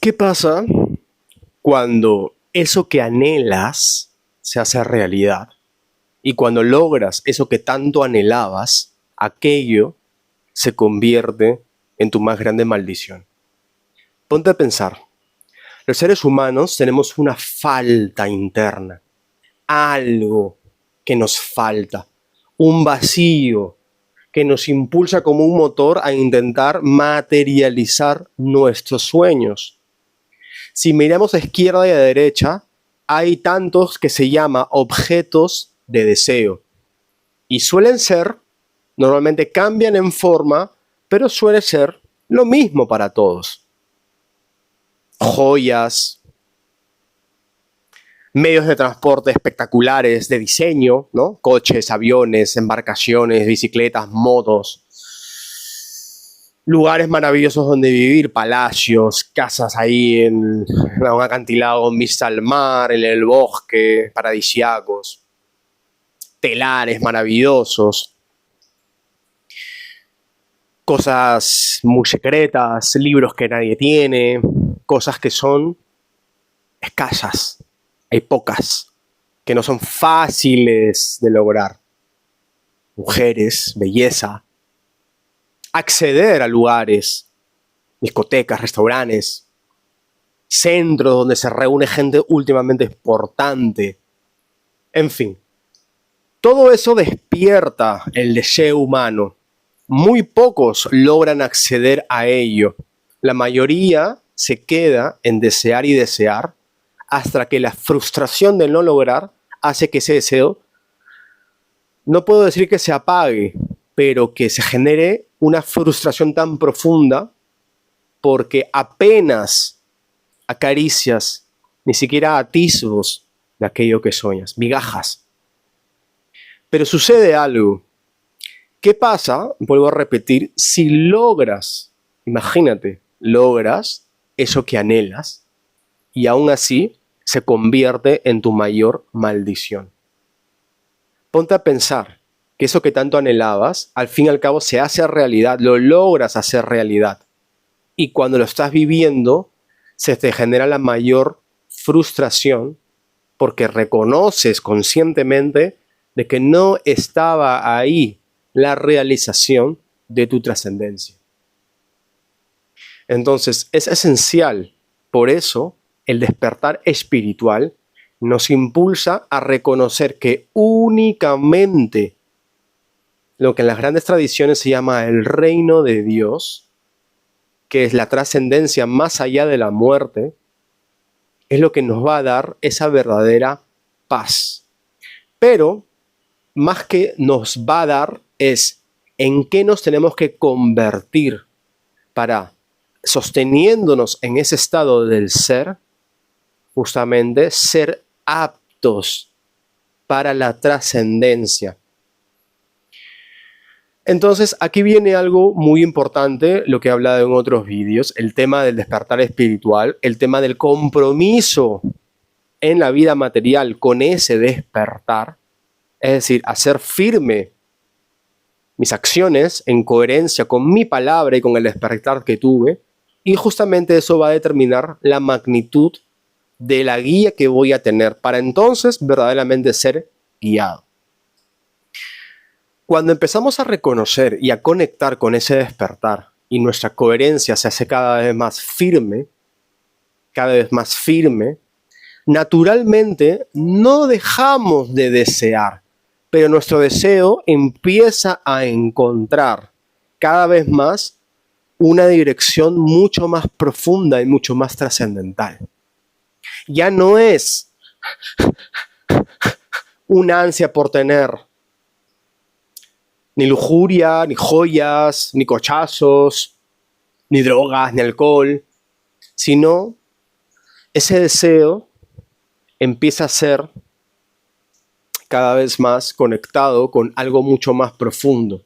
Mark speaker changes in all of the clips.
Speaker 1: ¿Qué pasa cuando eso que anhelas se hace realidad? Y cuando logras eso que tanto anhelabas, aquello se convierte en tu más grande maldición. Ponte a pensar. Los seres humanos tenemos una falta interna, algo que nos falta, un vacío que nos impulsa como un motor a intentar materializar nuestros sueños. Si miramos a izquierda y a derecha, hay tantos que se llama objetos de deseo. Y suelen ser, normalmente cambian en forma, pero suele ser lo mismo para todos. Joyas, medios de transporte espectaculares, de diseño, ¿no? Coches, aviones, embarcaciones, bicicletas, motos. Lugares maravillosos donde vivir, palacios, casas ahí en un acantilado con vista al mar, en el bosque, paradisíacos. Telares maravillosos. Cosas muy secretas, libros que nadie tiene, cosas que son escasas. Hay pocas, que no son fáciles de lograr. Mujeres, belleza. Acceder a lugares, discotecas, restaurantes, centros donde se reúne gente últimamente importante. En fin, todo eso despierta el deseo humano. Muy pocos logran acceder a ello. La mayoría se queda en desear y desear hasta que la frustración de no lograr hace que ese deseo, no puedo decir que se apague, pero que se genere una frustración tan profunda porque apenas acaricias, ni siquiera atisbos de aquello que sueñas, migajas. Pero sucede algo. ¿Qué pasa? Vuelvo a repetir, si logras, imagínate, logras eso que anhelas y aún así se convierte en tu mayor maldición. Ponte a pensar que eso que tanto anhelabas, al fin y al cabo se hace realidad, lo logras hacer realidad. Y cuando lo estás viviendo, se te genera la mayor frustración porque reconoces conscientemente de que no estaba ahí la realización de tu trascendencia. Entonces, es esencial, por eso, el despertar espiritual nos impulsa a reconocer que únicamente lo que en las grandes tradiciones se llama el reino de Dios, que es la trascendencia más allá de la muerte, es lo que nos va a dar esa verdadera paz. Pero, más que nos va a dar, es en qué nos tenemos que convertir para, sosteniéndonos en ese estado del ser, justamente ser aptos para la trascendencia. Entonces, aquí viene algo muy importante, lo que he hablado en otros vídeos, el tema del despertar espiritual, el tema del compromiso en la vida material con ese despertar, es decir, hacer firme mis acciones en coherencia con mi palabra y con el despertar que tuve, y justamente eso va a determinar la magnitud de la guía que voy a tener para entonces verdaderamente ser guiado. Cuando empezamos a reconocer y a conectar con ese despertar y nuestra coherencia se hace cada vez más firme, naturalmente no dejamos de desear, pero nuestro deseo empieza a encontrar cada vez más una dirección mucho más profunda y mucho más trascendental. Ya no es una ansia por tener ni lujuria, ni joyas, ni cochazos, ni drogas, ni alcohol, sino ese deseo empieza a ser cada vez más conectado con algo mucho más profundo,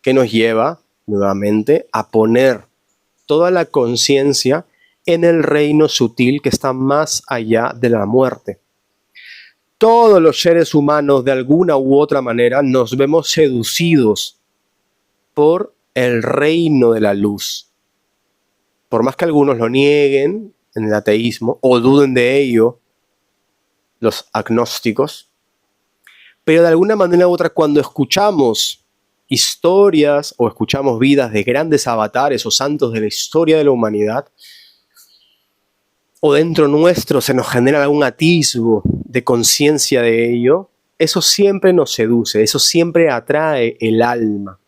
Speaker 1: que nos lleva nuevamente a poner toda la conciencia en el reino sutil que está más allá de la muerte. Todos los seres humanos, de alguna u otra manera, nos vemos seducidos por el reino de la luz. Por más que algunos lo nieguen, en el ateísmo, o duden de ello los agnósticos. Pero de alguna manera u otra, cuando escuchamos historias o escuchamos vidas de grandes avatares o santos de la historia de la humanidad, o dentro nuestro se nos genera algún atisbo de conciencia de ello, eso siempre nos seduce, eso siempre atrae el alma.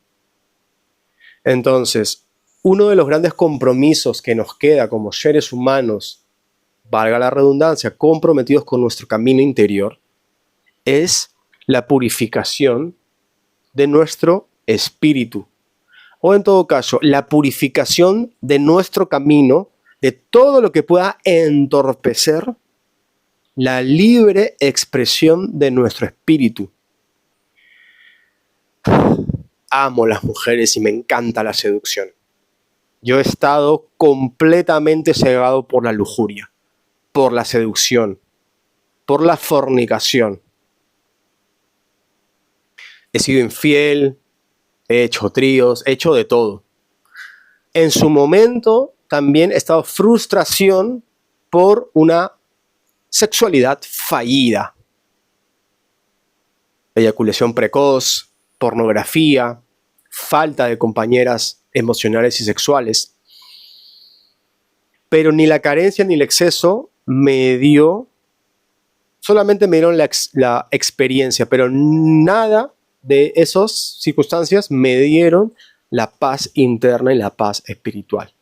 Speaker 1: Entonces, uno de los grandes compromisos que nos queda como seres humanos, valga la redundancia, comprometidos con nuestro camino interior, es la purificación de nuestro espíritu. O en todo caso, la purificación de nuestro camino, de todo lo que pueda entorpecer la libre expresión de nuestro espíritu. Amo las mujeres y me encanta la seducción. Yo he estado completamente cegado por la lujuria, por la seducción, por la fornicación. He sido infiel, he hecho tríos, he hecho de todo. En su momento también he estado frustración por una sexualidad fallida. Eyaculación precoz, pornografía, falta de compañeras emocionales y sexuales. Pero ni la carencia ni el exceso me dio, solamente me dieron la experiencia, pero nada de esas circunstancias me dieron la paz interna y la paz espiritual.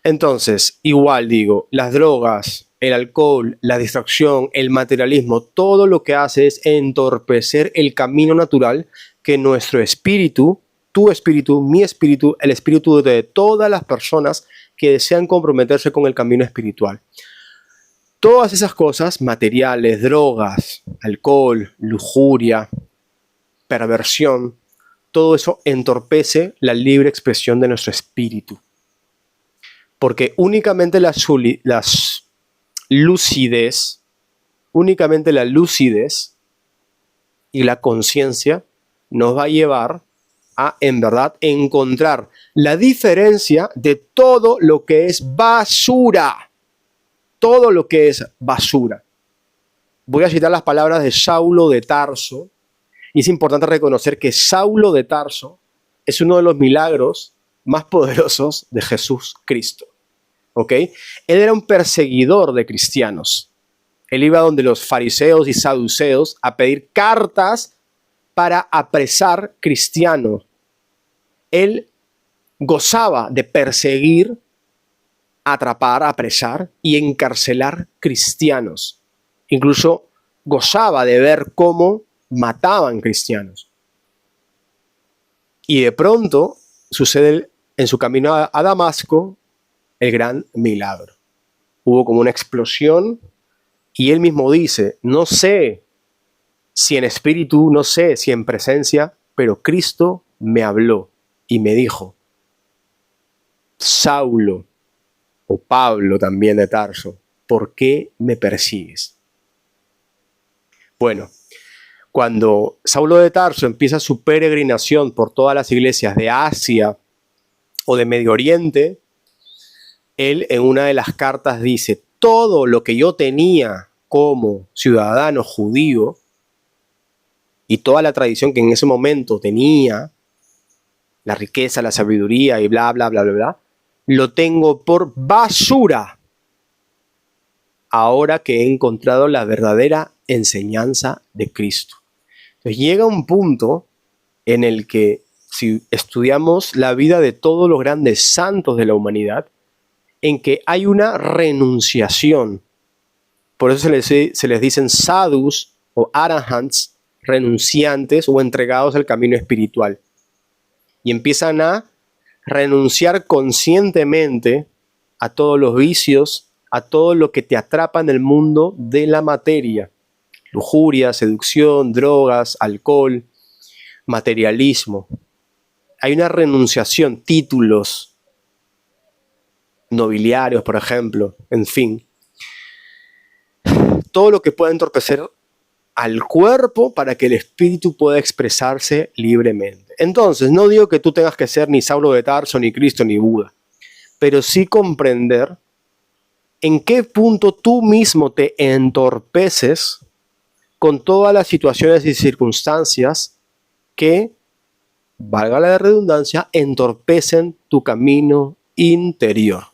Speaker 1: Entonces, igual digo, las drogas, el alcohol, la distracción, el materialismo, todo lo que hace es entorpecer el camino natural que nuestro espíritu, tu espíritu, mi espíritu, el espíritu de todas las personas que desean comprometerse con el camino espiritual. Todas esas cosas, materiales, drogas, alcohol, lujuria, perversión, todo eso entorpece la libre expresión de nuestro espíritu. Porque únicamente la lucidez y la conciencia nos va a llevar a, en verdad, encontrar la diferencia de todo lo que es basura. Todo lo que es basura. Voy a citar las palabras de Saulo de Tarso, y es importante reconocer que Saulo de Tarso es uno de los milagros más poderosos de Jesús Cristo. ¿Ok? Él era un perseguidor de cristianos. Él iba donde los fariseos y saduceos a pedir cartas para apresar cristianos. Él gozaba de perseguir, atrapar, apresar y encarcelar cristianos. Incluso gozaba de ver cómo mataban cristianos. Y de pronto sucede en su camino a Damasco el gran milagro. Hubo como una explosión y él mismo dice, no sé si en espíritu, no sé si en presencia, pero Cristo me habló y me dijo, Saulo, o Pablo también de Tarso, ¿por qué me persigues? Bueno, cuando Saulo de Tarso empieza su peregrinación por todas las iglesias de Asia o de Medio Oriente, él en una de las cartas dice, todo lo que yo tenía como ciudadano judío y toda la tradición que en ese momento tenía, la riqueza, la sabiduría y bla, bla, bla, bla, bla, lo tengo por basura ahora que he encontrado la verdadera enseñanza de Cristo. Entonces llega un punto en el que si estudiamos la vida de todos los grandes santos de la humanidad, en que hay una renunciación. Por eso se les dicen sadhus o arahants, renunciantes o entregados al camino espiritual. Y empiezan a renunciar conscientemente a todos los vicios, a todo lo que te atrapa en el mundo de la materia. Lujuria, seducción, drogas, alcohol, materialismo. Hay una renunciación, títulos nobiliarios, por ejemplo, en fin. Todo lo que pueda entorpecer al cuerpo para que el espíritu pueda expresarse libremente. Entonces, no digo que tú tengas que ser ni Saulo de Tarso, ni Cristo, ni Buda, pero sí comprender ¿En qué punto tú mismo te entorpeces con todas las situaciones y circunstancias que, valga la redundancia, entorpecen tu camino interior?